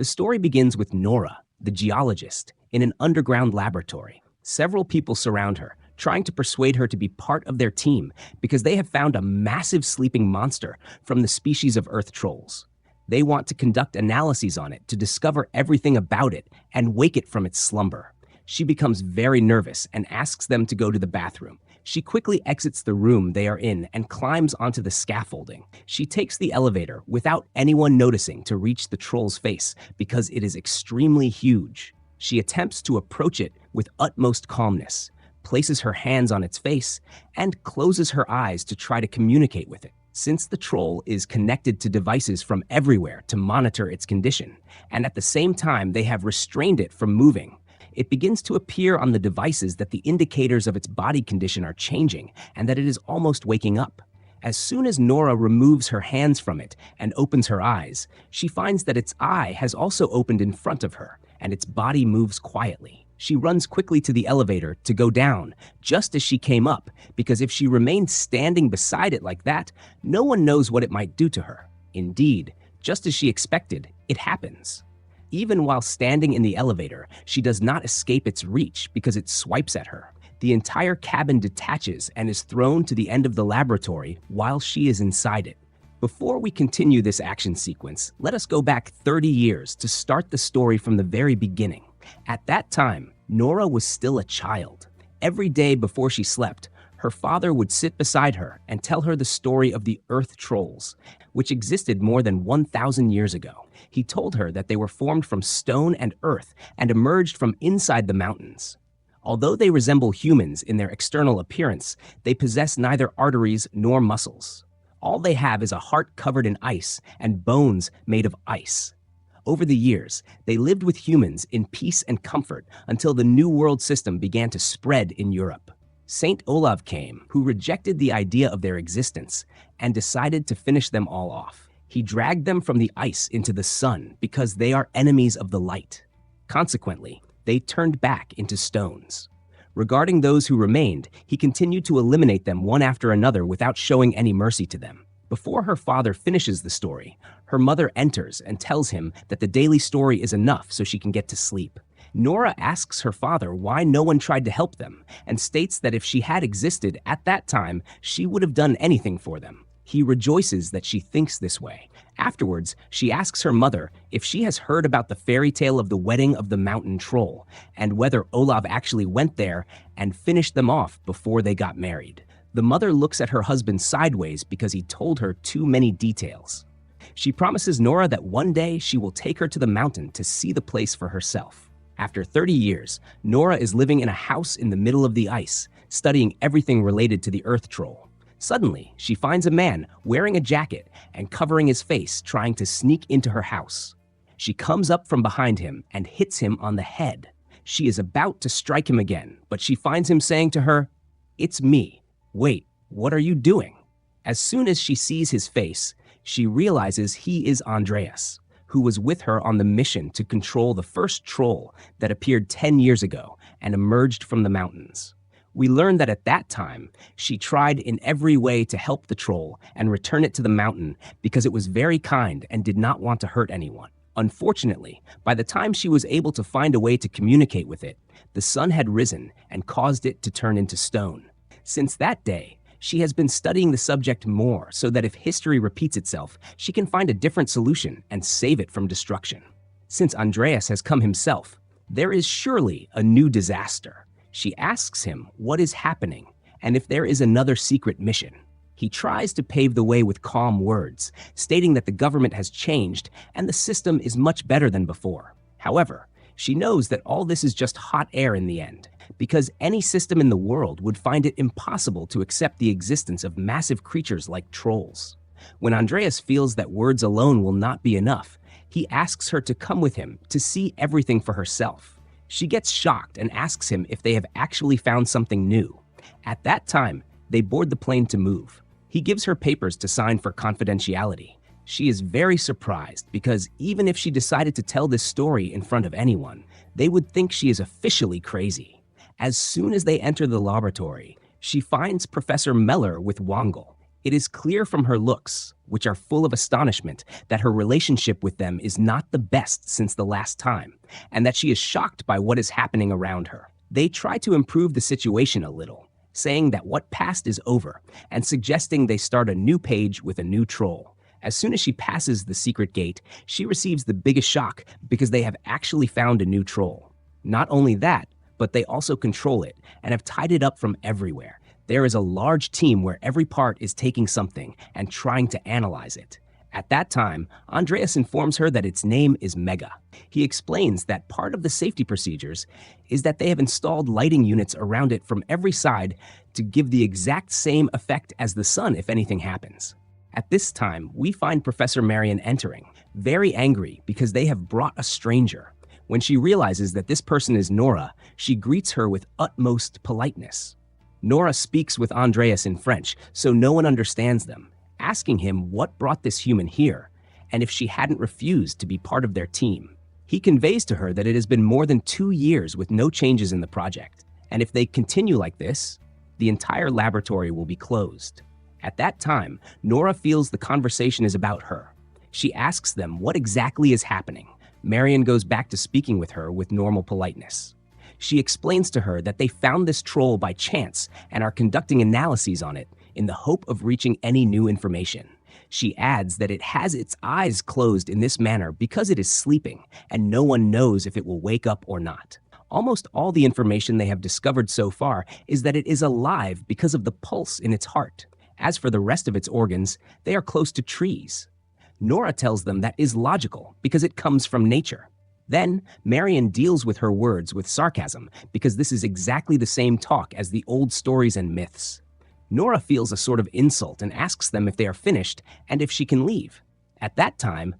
The story begins with Nora, the geologist, in an underground laboratory. Several people surround her, trying to persuade her to be part of their team because they have found a massive sleeping monster from the species of Earth trolls. They want to conduct analyses on it to discover everything about it and wake it from its slumber. She becomes very nervous and asks them to go to the bathroom. She quickly exits the room they are in and climbs onto the scaffolding. She takes the elevator without anyone noticing to reach the troll's face because it is extremely huge. She attempts to approach it with utmost calmness, places her hands on its face, and closes her eyes to try to communicate with it. Since the troll is connected to devices from everywhere to monitor its condition, and at the same time they have restrained it from moving, it begins to appear on the devices that the indicators of its body condition are changing and that it is almost waking up. As soon as Nora removes her hands from it and opens her eyes, she finds that its eye has also opened in front of her, and its body moves quietly. She runs quickly to the elevator to go down, just as she came up, because if she remained standing beside it like that, no one knows what it might do to her. Indeed, just as she expected, it happens. Even while standing in the elevator, she does not escape its reach because it swipes at her. The entire cabin detaches and is thrown to the end of the laboratory while she is inside it. Before we continue this action sequence, let us go back 30 years to start the story from the very beginning. At that time, Nora was still a child. Every day before she slept, her father would sit beside her and tell her the story of the Earth trolls, which existed more than 1,000 years ago. He told her that they were formed from stone and earth and emerged from inside the mountains. Although they resemble humans in their external appearance, they possess neither arteries nor muscles. All they have is a heart covered in ice and bones made of ice. Over the years, they lived with humans in peace and comfort until the New World system began to spread in Europe. Saint Olav came, who rejected the idea of their existence and decided to finish them all off. He dragged them from the ice into the sun because they are enemies of the light. Consequently, they turned back into stones. Regarding those who remained, he continued to eliminate them one after another without showing any mercy to them. Before her father finishes the story, her mother enters and tells him that the daily story is enough so she can get to sleep. Nora asks her father why no one tried to help them and states that if she had existed at that time, she would have done anything for them. He rejoices that she thinks this way. Afterwards, she asks her mother if she has heard about the fairy tale of the wedding of the mountain troll and whether Olav actually went there and finished them off before they got married. The mother looks at her husband sideways because he told her too many details. She promises Nora that one day she will take her to the mountain to see the place for herself. After 30 years, Nora is living in a house in the middle of the ice, studying everything related to the Earth troll. Suddenly, she finds a man wearing a jacket and covering his face trying to sneak into her house. She comes up from behind him and hits him on the head. She is about to strike him again, but she finds him saying to her, "It's me. Wait, what are you doing?" As soon as she sees his face, she realizes he is Andreas, who was with her on the mission to control the first troll that appeared 10 years ago and emerged from the mountains. We learn that at that time, she tried in every way to help the troll and return it to the mountain because it was very kind and did not want to hurt anyone. Unfortunately, by the time she was able to find a way to communicate with it, the sun had risen and caused it to turn into stone. Since that day, she has been studying the subject more so that if history repeats itself, she can find a different solution and save it from destruction. Since Andreas has come himself, there is surely a new disaster. She asks him what is happening and if there is another secret mission. He tries to pave the way with calm words, stating that the government has changed and the system is much better than before. However, she knows that all this is just hot air in the end, because any system in the world would find it impossible to accept the existence of massive creatures like trolls. When Andreas feels that words alone will not be enough, he asks her to come with him to see everything for herself. She gets shocked and asks him if they have actually found something new. At that time, they board the plane to move. He gives her papers to sign for confidentiality. She is very surprised because even if she decided to tell this story in front of anyone, they would think she is officially crazy. As soon as they enter the laboratory, she finds Professor Meller with Wangel. It is clear from her looks, which are full of astonishment that her relationship with them is not the best since the last time, and that she is shocked by what is happening around her. They try to improve the situation a little, saying that what passed is over, and suggesting they start a new page with a new troll. As soon as she passes the secret gate, she receives the biggest shock because they have actually found a new troll. Not only that, but they also control it and have tied it up from everywhere. There is a large team where every part is taking something and trying to analyze it. At that time, Andreas informs her that its name is Mega. He explains that part of the safety procedures is that they have installed lighting units around it from every side to give the exact same effect as the sun if anything happens. At this time, we find Professor Marion entering, very angry because they have brought a stranger. When she realizes that this person is Nora, she greets her with utmost politeness. Nora speaks with Andreas in French, so no one understands them, asking him what brought this human here, and if she hadn't refused to be part of their team. He conveys to her that it has been more than 2 years with no changes in the project, and if they continue like this, the entire laboratory will be closed. At that time, Nora feels the conversation is about her. She asks them what exactly is happening. Marion goes back to speaking with her with normal politeness. She explains to her that they found this troll by chance and are conducting analyses on it in the hope of reaching any new information. She adds that it has its eyes closed in this manner because it is sleeping, and no one knows if it will wake up or not. Almost all the information they have discovered so far is that it is alive because of the pulse in its heart. As for the rest of its organs, they are close to trees. Nora tells them that is logical because it comes from nature. Then, Marion deals with her words with sarcasm because this is exactly the same talk as the old stories and myths. Nora feels a sort of insult and asks them if they are finished and if she can leave. At that time,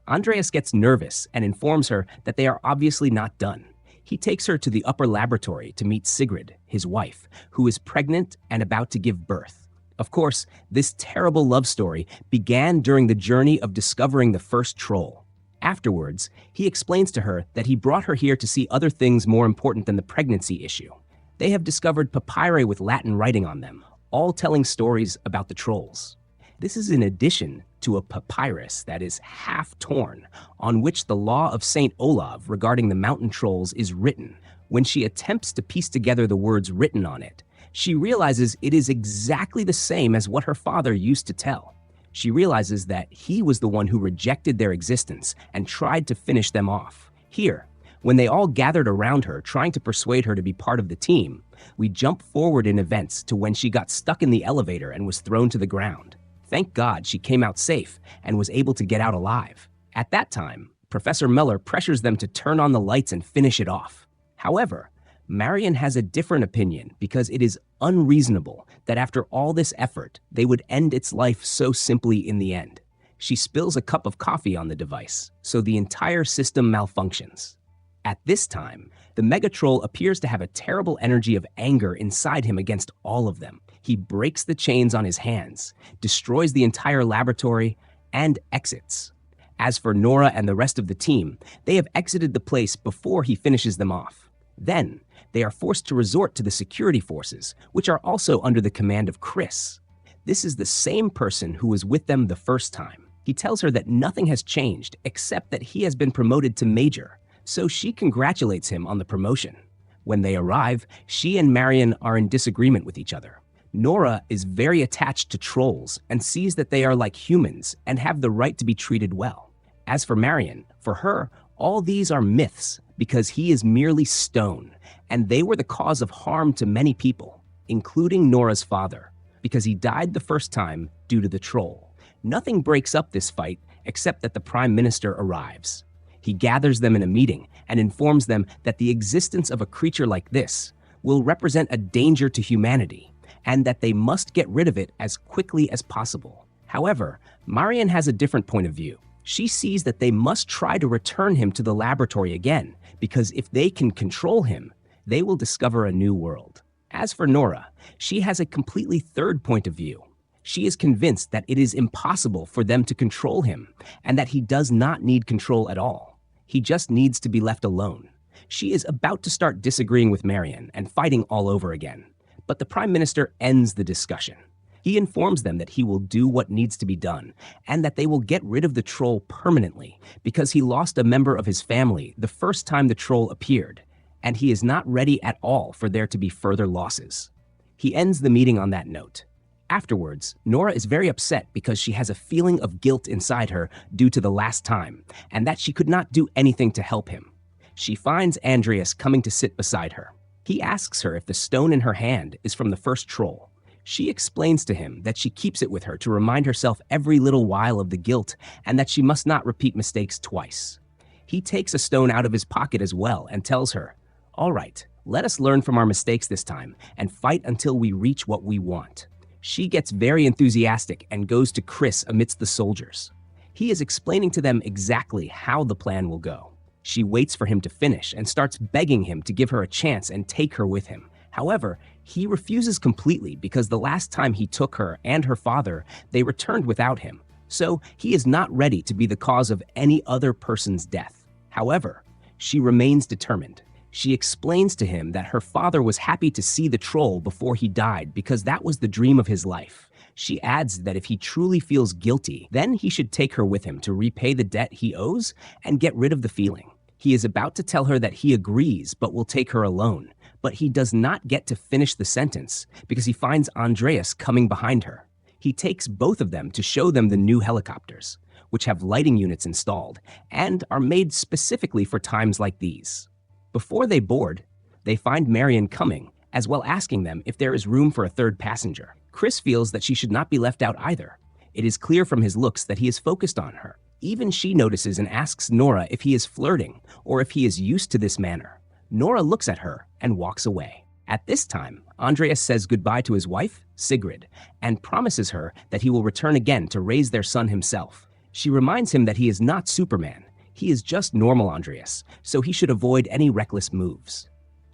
Andreas gets nervous and informs her that they are obviously not done. He takes her to the upper laboratory to meet Sigrid, his wife, who is pregnant and about to give birth. Of course, this terrible love story began during the journey of discovering the first troll. Afterwards, he explains to her that he brought her here to see other things more important than the pregnancy issue. They have discovered papyri with Latin writing on them, all telling stories about the trolls. This is in addition to a papyrus that is half torn, on which the law of Saint Olav regarding the mountain trolls is written. When she attempts to piece together the words written on it, she realizes it is exactly the same as what her father used to tell. She realizes that he was the one who rejected their existence and tried to finish them off. Here, when they all gathered around her trying to persuade her to be part of the team, we jump forward in events to when she got stuck in the elevator and was thrown to the ground. Thank God she came out safe and was able to get out alive. At that time, Professor Miller pressures them to turn on the lights and finish it off. However, Marion has a different opinion because it is unreasonable that after all this effort, they would end its life so simply in the end. She spills a cup of coffee on the device, so the entire system malfunctions. At this time, the Megatroll appears to have a terrible energy of anger inside him against all of them. He breaks the chains on his hands, destroys the entire laboratory, and exits. As for Nora and the rest of the team, they have exited the place before he finishes them off. Then, they are forced to resort to the security forces, which are also under the command of Chris. This is the same person who was with them the first time. He tells her that nothing has changed except that he has been promoted to Major, so she congratulates him on the promotion. When they arrive, she and Marion are in disagreement with each other. Nora is very attached to trolls and sees that they are like humans and have the right to be treated well. As for Marion, for her, all these are myths because he is merely stone, and they were the cause of harm to many people, including Nora's father, because he died the first time due to the troll. Nothing breaks up this fight except that the Prime Minister arrives. He gathers them in a meeting and informs them that the existence of a creature like this will represent a danger to humanity, and that they must get rid of it as quickly as possible. However, Marion has a different point of view. She sees that they must try to return him to the laboratory again, because if they can control him, they will discover a new world. As for Nora, she has a completely third point of view. She is convinced that it is impossible for them to control him, and that he does not need control at all. He just needs to be left alone. She is about to start disagreeing with Marion and fighting all over again. But the Prime Minister ends the discussion. He informs them that he will do what needs to be done and that they will get rid of the troll permanently because he lost a member of his family the first time the troll appeared, and he is not ready at all for there to be further losses. He ends the meeting on that note. Afterwards, Nora is very upset because she has a feeling of guilt inside her due to the last time, and that she could not do anything to help him. She finds Andreas coming to sit beside her. He asks her if the stone in her hand is from the first troll. She explains to him that she keeps it with her to remind herself every little while of the guilt and that she must not repeat mistakes twice. He takes a stone out of his pocket as well and tells her, "All right, let us learn from our mistakes this time and fight until we reach what we want." She gets very enthusiastic and goes to Chris amidst the soldiers. He is explaining to them exactly how the plan will go. She waits for him to finish and starts begging him to give her a chance and take her with him. However, he refuses completely because the last time he took her and her father, they returned without him. So he is not ready to be the cause of any other person's death. However, she remains determined. She explains to him that her father was happy to see the troll before he died because that was the dream of his life. She adds that if he truly feels guilty, then he should take her with him to repay the debt he owes and get rid of the feeling. He is about to tell her that he agrees but will take her alone, but he does not get to finish the sentence because he finds Andreas coming behind her. He takes both of them to show them the new helicopters, which have lighting units installed and are made specifically for times like these. Before they board, they find Marion coming, as well asking them if there is room for a third passenger. Chris feels that she should not be left out either. It is clear from his looks that he is focused on her. Even she notices and asks Nora if he is flirting or if he is used to this manner. Nora looks at her and walks away. At this time, Andreas says goodbye to his wife, Sigrid, and promises her that he will return again to raise their son himself. She reminds him that he is not Superman. He is just normal Andreas, so he should avoid any reckless moves.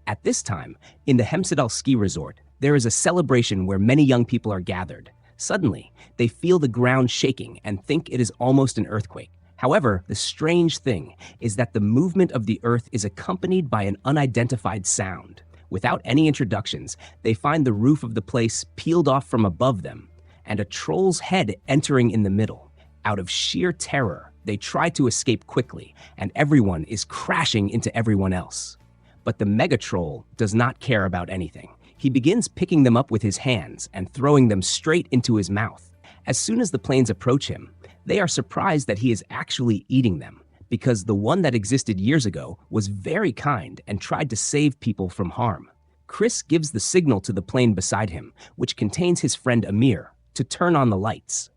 At this time, in the Hemsedal ski resort, there is a celebration where many young people are gathered. Suddenly, they feel the ground shaking and think it is almost an earthquake. However, the strange thing is that the movement of the earth is accompanied by an unidentified sound. Without any introductions, they find the roof of the place peeled off from above them, and a troll's head entering in the middle. Out of sheer terror, they try to escape quickly, and everyone is crashing into everyone else. But the mega-troll does not care about anything. He begins picking them up with his hands and throwing them straight into his mouth. As soon as the planes approach him, they are surprised that he is actually eating them, because the one that existed years ago was very kind and tried to save people from harm. Chris gives the signal to the plane beside him, which contains his friend Amir, to turn on the lights.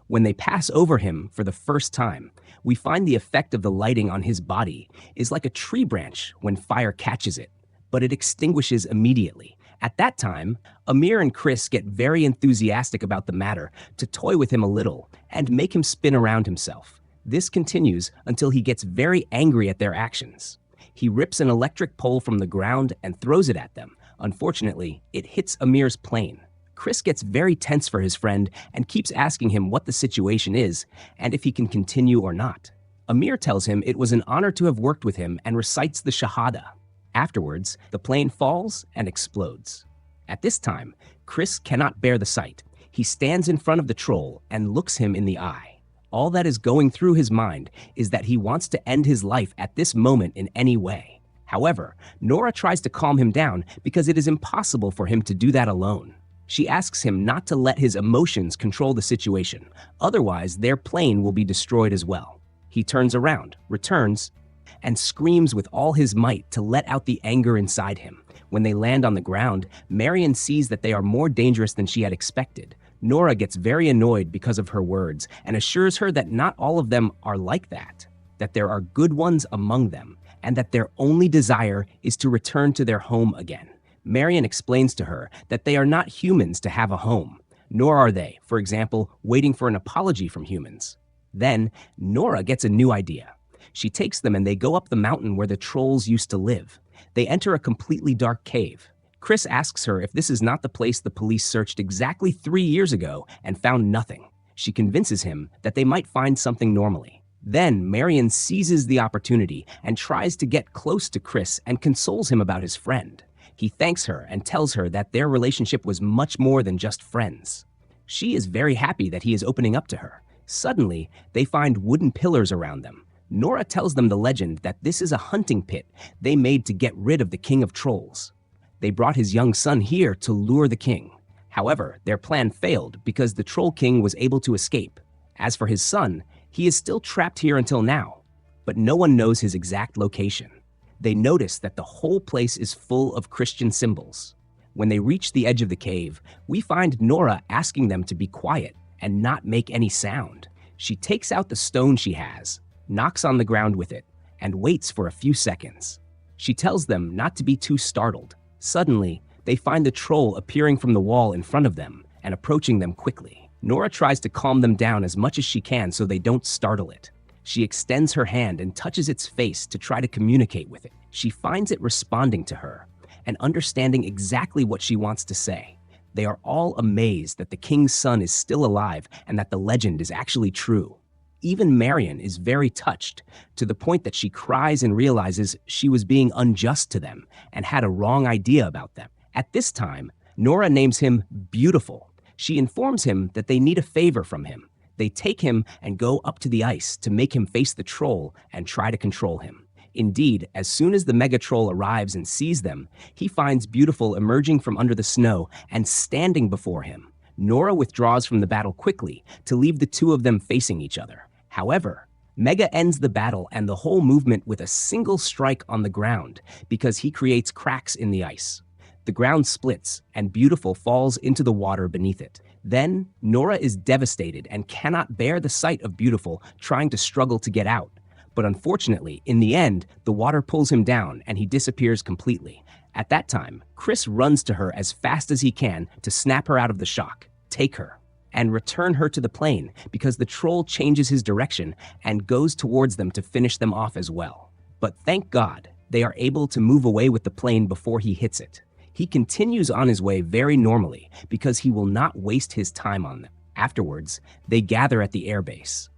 When they pass over him for the first time, we find the effect of the lighting on his body is like a tree branch when fire catches it, but it extinguishes immediately. At that time, Amir and Chris get very enthusiastic about the matter to toy with him a little and make him spin around himself. This continues until he gets very angry at their actions. He rips an electric pole from the ground and throws it at them. Unfortunately, it hits Amir's plane. Chris gets very tense for his friend and keeps asking him what the situation is and if he can continue or not. Amir tells him it was an honor to have worked with him and recites the Shahada. Afterwards, the plane falls and explodes. At this time, Chris cannot bear the sight. He stands in front of the troll and looks him in the eye. All that is going through his mind is that he wants to end his life at this moment in any way. However, Nora tries to calm him down because it is impossible for him to do that alone. She asks him not to let his emotions control the situation, otherwise their plane will be destroyed as well. He turns around, returns, and screams with all his might to let out the anger inside him. When they land on the ground, Marion sees that they are more dangerous than she had expected. Nora gets very annoyed because of her words and assures her that not all of them are like that there are good ones among them, and that their only desire is to return to their home again. Marion explains to her that they are not humans to have a home, nor are they, for example, waiting for an apology from humans. Then, Nora gets a new idea. She takes them and they go up the mountain where the trolls used to live. They enter a completely dark cave. Chris asks her if this is not the place the police searched exactly 3 years ago and found nothing. She convinces him that they might find something normally. Then Marion seizes the opportunity and tries to get close to Chris and consoles him about his friend. He thanks her and tells her that their relationship was much more than just friends. She is very happy that he is opening up to her. Suddenly, they find wooden pillars around them. Nora tells them the legend that this is a hunting pit they made to get rid of the king of trolls. They brought his young son here to lure the king. However, their plan failed because the troll king was able to escape. As for his son, he is still trapped here until now, but no one knows his exact location. They notice that the whole place is full of Christian symbols. When they reach the edge of the cave, we find Nora asking them to be quiet and not make any sound. She takes out the stone she has, knocks on the ground with it, and waits for a few seconds. She tells them not to be too startled. Suddenly, they find the troll appearing from the wall in front of them and approaching them quickly. Nora tries to calm them down as much as she can so they don't startle it. She extends her hand and touches its face to try to communicate with it. She finds it responding to her and understanding exactly what she wants to say. They are all amazed that the king's son is still alive and that the legend is actually true. Even Marion is very touched, to the point that she cries and realizes she was being unjust to them and had a wrong idea about them. At this time, Nora names him Beautiful. She informs him that they need a favor from him. They take him and go up to the ice to make him face the troll and try to control him. Indeed, as soon as the mega troll arrives and sees them, he finds Beautiful emerging from under the snow and standing before him. Nora withdraws from the battle quickly to leave the two of them facing each other. However, Mega ends the battle and the whole movement with a single strike on the ground because he creates cracks in the ice. The ground splits and Beautiful falls into the water beneath it. Then, Nora is devastated and cannot bear the sight of Beautiful trying to struggle to get out. But unfortunately, in the end, the water pulls him down and he disappears completely. At that time, Chris runs to her as fast as he can to snap her out of the shock, take her, and return her to the plane because the troll changes his direction and goes towards them to finish them off as well. But thank God, they are able to move away with the plane before he hits it. He continues on his way very normally because he will not waste his time on them. Afterwards, they gather at the airbase.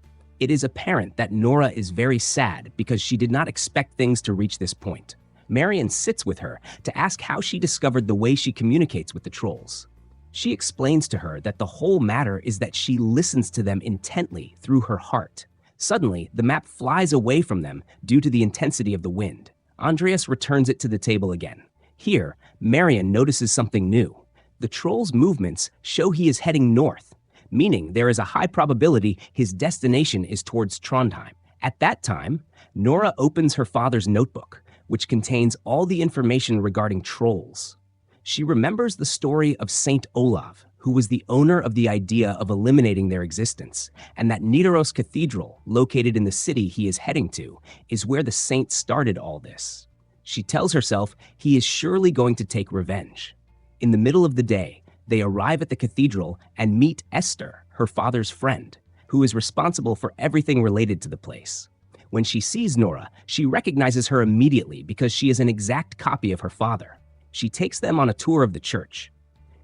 It is apparent that Nora is very sad because she did not expect things to reach this point. Marion sits with her to ask how she discovered the way she communicates with the trolls. She explains to her that the whole matter is that she listens to them intently through her heart. Suddenly, the map flies away from them due to the intensity of the wind. Andreas returns it to the table again. Here, Marion notices something new. The troll's movements show he is heading north, meaning there is a high probability his destination is towards Trondheim. At that time, Nora opens her father's notebook, which contains all the information regarding trolls. She remembers the story of Saint Olav, who was the owner of the idea of eliminating their existence, and that Nidaros Cathedral, located in the city he is heading to, is where the saint started all this. She tells herself he is surely going to take revenge. In the middle of the day, they arrive at the cathedral and meet Esther, her father's friend, who is responsible for everything related to the place. When she sees Nora, she recognizes her immediately because she is an exact copy of her father. She takes them on a tour of the church.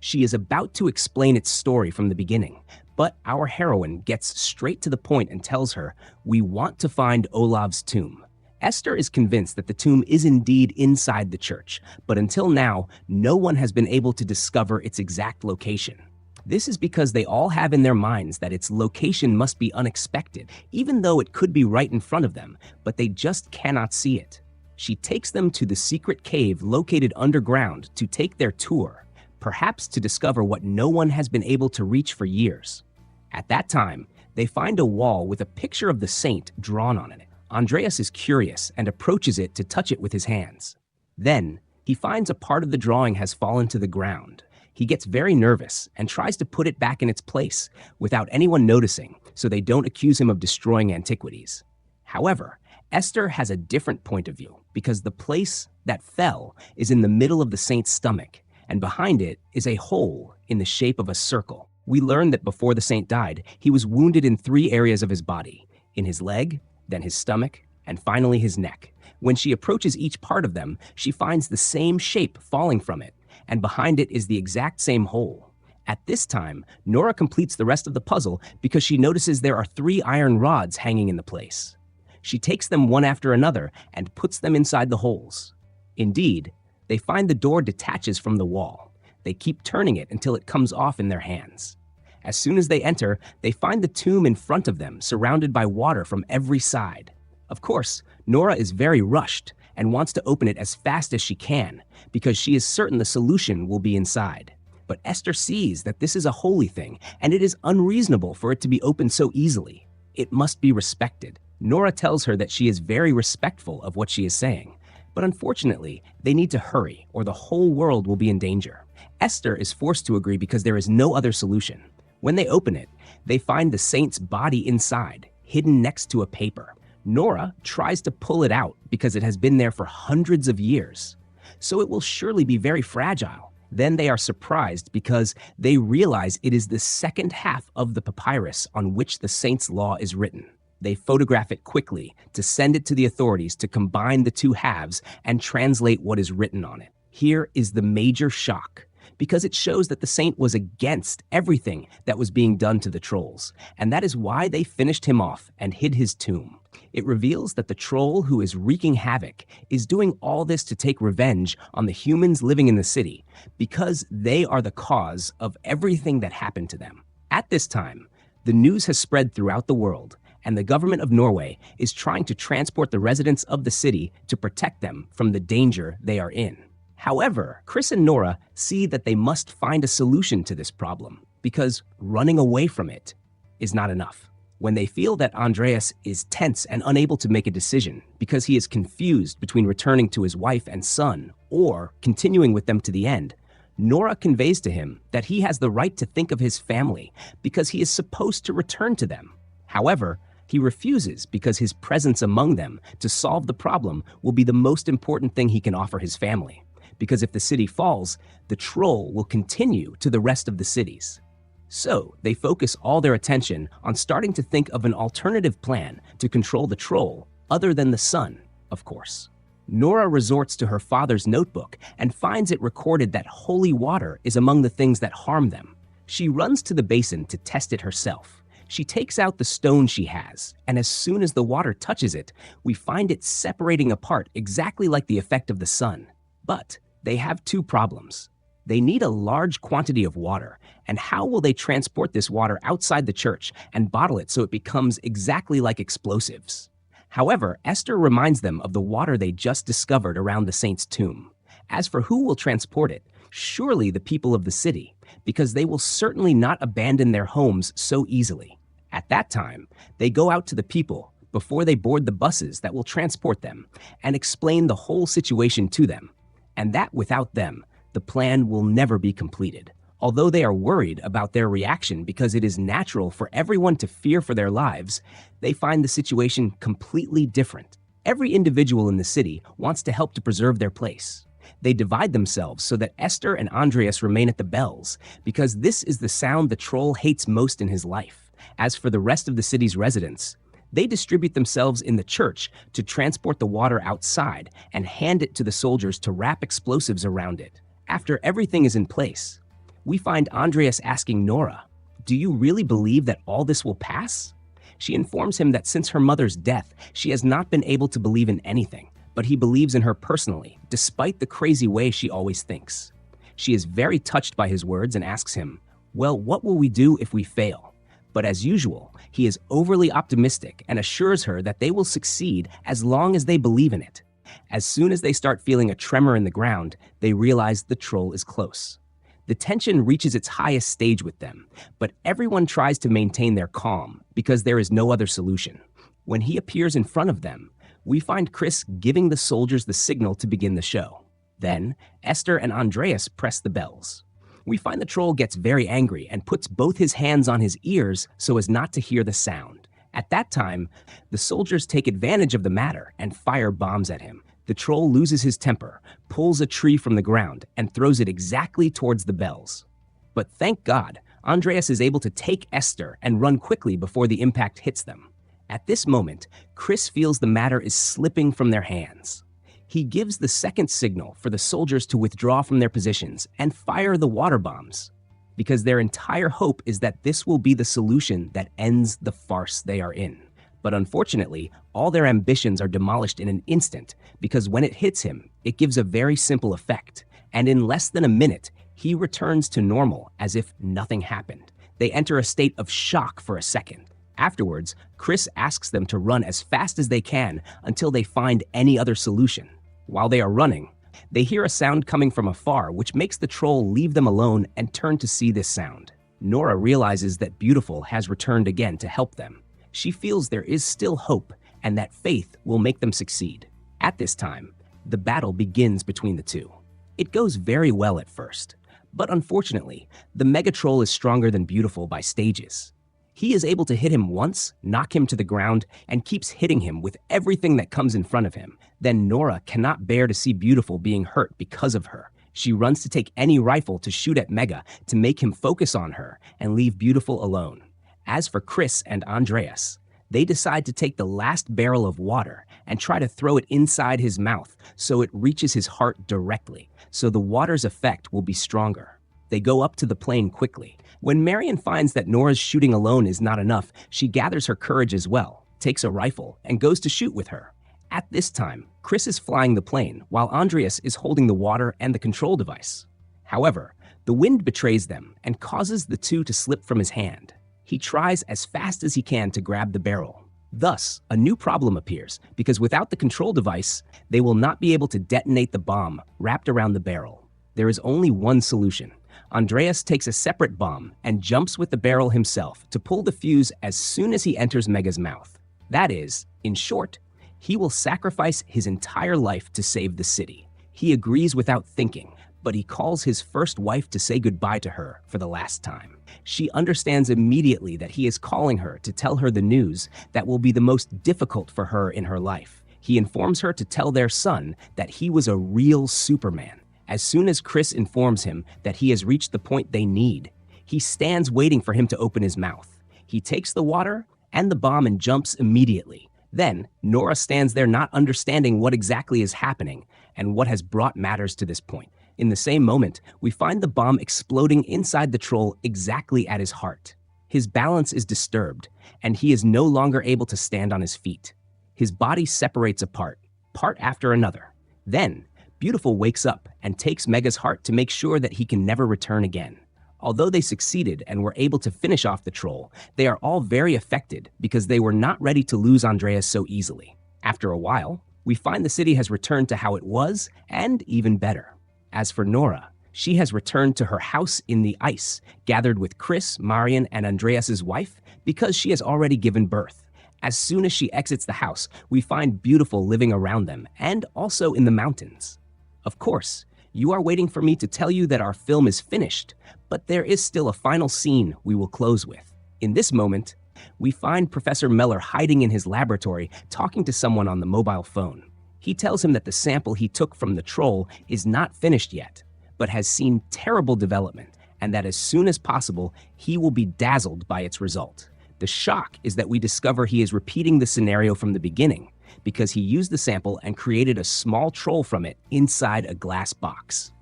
She is about to explain its story from the beginning, but our heroine gets straight to the point and tells her, "We want to find Olav's tomb." Esther is convinced that the tomb is indeed inside the church, but until now, no one has been able to discover its exact location. This is because they all have in their minds that its location must be unexpected, even though it could be right in front of them, but they just cannot see it. She takes them to the secret cave located underground to take their tour, perhaps to discover what no one has been able to reach for years. At that time, they find a wall with a picture of the saint drawn on it. Andreas is curious and approaches it to touch it with his hands. Then, he finds a part of the drawing has fallen to the ground. He gets very nervous and tries to put it back in its place without anyone noticing, so they don't accuse him of destroying antiquities. However, Esther has a different point of view because the place that fell is in the middle of the saint's stomach, and behind it is a hole in the shape of a circle. We learn that before the saint died, he was wounded in 3 areas of his body: in his leg, then his stomach, and finally his neck. When she approaches each part of them, she finds the same shape falling from it, and behind it is the exact same hole. At this time, Nora completes the rest of the puzzle because she notices there are 3 iron rods hanging in the place. She takes them one after another and puts them inside the holes. Indeed, they find the door detaches from the wall. They keep turning it until it comes off in their hands. As soon as they enter, they find the tomb in front of them, surrounded by water from every side. Of course, Nora is very rushed and wants to open it as fast as she can because she is certain the solution will be inside. But Esther sees that this is a holy thing and it is unreasonable for it to be opened so easily. It must be respected. Nora tells her that she is very respectful of what she is saying, but unfortunately, they need to hurry or the whole world will be in danger. Esther is forced to agree because there is no other solution. When they open it, they find the saint's body inside, hidden next to a paper. Nora tries to pull it out because it has been there for hundreds of years, so it will surely be very fragile. Then they are surprised because they realize it is the second half of the papyrus on which the saint's law is written. They photograph it quickly to send it to the authorities to combine the two halves and translate what is written on it. Here is the major shock, because it shows that the saint was against everything that was being done to the trolls, and that is why they finished him off and hid his tomb. It reveals that the troll who is wreaking havoc is doing all this to take revenge on the humans living in the city because they are the cause of everything that happened to them. At this time, the news has spread throughout the world, and the government of Norway is trying to transport the residents of the city to protect them from the danger they are in. However, Chris and Nora see that they must find a solution to this problem because running away from it is not enough. When they feel that Andreas is tense and unable to make a decision because he is confused between returning to his wife and son or continuing with them to the end, Nora conveys to him that he has the right to think of his family because he is supposed to return to them. However, he refuses because his presence among them to solve the problem will be the most important thing he can offer his family. Because if the city falls, the troll will continue to the rest of the cities. So they focus all their attention on starting to think of an alternative plan to control the troll, other than the sun, of course. Nora resorts to her father's notebook and finds it recorded that holy water is among the things that harm them. She runs to the basin to test it herself. She takes out the stone she has, and as soon as the water touches it, we find it separating apart exactly like the effect of the sun. But they have two problems. They need a large quantity of water, and how will they transport this water outside the church and bottle it so it becomes exactly like explosives? However, Esther reminds them of the water they just discovered around the saint's tomb. As for who will transport it, surely the people of the city, because they will certainly not abandon their homes so easily. At that time, they go out to the people before they board the buses that will transport them and explain the whole situation to them. And that without them, the plan will never be completed. Although they are worried about their reaction because it is natural for everyone to fear for their lives, they find the situation completely different. Every individual in the city wants to help to preserve their place. They divide themselves so that Esther and Andreas remain at the bells, because this is the sound the troll hates most in his life. As for the rest of the city's residents, they distribute themselves in the church to transport the water outside and hand it to the soldiers to wrap explosives around it. After everything is in place, we find Andreas asking Nora, "Do you really believe that all this will pass?" She informs him that since her mother's death, she has not been able to believe in anything, but he believes in her personally, despite the crazy way she always thinks. She is very touched by his words and asks him, "Well, what will we do if we fail?" But as usual, he is overly optimistic and assures her that they will succeed as long as they believe in it. As soon as they start feeling a tremor in the ground, they realize the troll is close. The tension reaches its highest stage with them, but everyone tries to maintain their calm because there is no other solution. When he appears in front of them, we find Chris giving the soldiers the signal to begin the show. Then, Esther and Andreas press the bells. We find the troll gets very angry and puts both his hands on his ears so as not to hear the sound. At that time, the soldiers take advantage of the matter and fire bombs at him. The troll loses his temper, pulls a tree from the ground, and throws it exactly towards the bells. But thank God, Andreas is able to take Esther and run quickly before the impact hits them. At this moment, Chris feels the matter is slipping from their hands. He gives the second signal for the soldiers to withdraw from their positions and fire the water bombs, because their entire hope is that this will be the solution that ends the farce they are in. But unfortunately, all their ambitions are demolished in an instant, because when it hits him, it gives a very simple effect, and in less than a minute, he returns to normal as if nothing happened. They enter a state of shock for a second. Afterwards, Chris asks them to run as fast as they can until they find any other solution. While they are running, they hear a sound coming from afar, which makes the troll leave them alone and turn to see this sound. Nora realizes that Beautiful has returned again to help them. She feels there is still hope and that faith will make them succeed. At this time, the battle begins between the two. It goes very well at first, but unfortunately, the Mega Troll is stronger than Beautiful by stages. He is able to hit him once, knock him to the ground, and keeps hitting him with everything that comes in front of him. Then Nora cannot bear to see Beautiful being hurt because of her. She runs to take any rifle to shoot at Mega to make him focus on her and leave Beautiful alone. As for Chris and Andreas, they decide to take the last barrel of water and try to throw it inside his mouth so it reaches his heart directly, so the water's effect will be stronger. They go up to the plane quickly. When Marion finds that Nora's shooting alone is not enough, she gathers her courage as well, takes a rifle, and goes to shoot with her. At this time, Chris is flying the plane while Andreas is holding the water and the control device. However, the wind betrays them and causes the two to slip from his hand. He tries as fast as he can to grab the barrel. Thus, a new problem appears because without the control device, they will not be able to detonate the bomb wrapped around the barrel. There is only one solution. Andreas takes a separate bomb and jumps with the barrel himself to pull the fuse as soon as he enters Mega's mouth. That is, in short, he will sacrifice his entire life to save the city. He agrees without thinking, but he calls his first wife to say goodbye to her for the last time. She understands immediately that he is calling her to tell her the news that will be the most difficult for her in her life. He informs her to tell their son that he was a real Superman. As soon as Chris informs him that he has reached the point they need, he stands waiting for him to open his mouth. He takes the water and the bomb and jumps immediately. Then, Nora stands there not understanding what exactly is happening and what has brought matters to this point. In the same moment, we find the bomb exploding inside the troll exactly at his heart. His balance is disturbed, and he is no longer able to stand on his feet. His body separates apart, part after another. Then, Beautiful wakes up and takes Mega's heart to make sure that he can never return again. Although they succeeded and were able to finish off the troll, they are all very affected because they were not ready to lose Andreas so easily. After a while, we find the city has returned to how it was, and even better. As for Nora, she has returned to her house in the ice, gathered with Chris, Marion, and Andreas's wife because she has already given birth. As soon as she exits the house, we find Beautiful living around them and also in the mountains. Of course, you are waiting for me to tell you that our film is finished, but there is still a final scene we will close with. In this moment, we find Professor Meller hiding in his laboratory talking to someone on the mobile phone. He tells him that the sample he took from the troll is not finished yet, but has seen terrible development, and that as soon as possible, he will be dazzled by its result. The shock is that we discover he is repeating the scenario from the beginning, because he used the sample and created a small troll from it inside a glass box.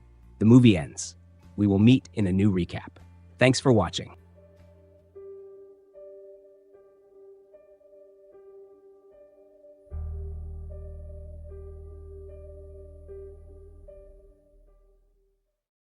The movie ends. We will meet in a new recap. Thanks for watching.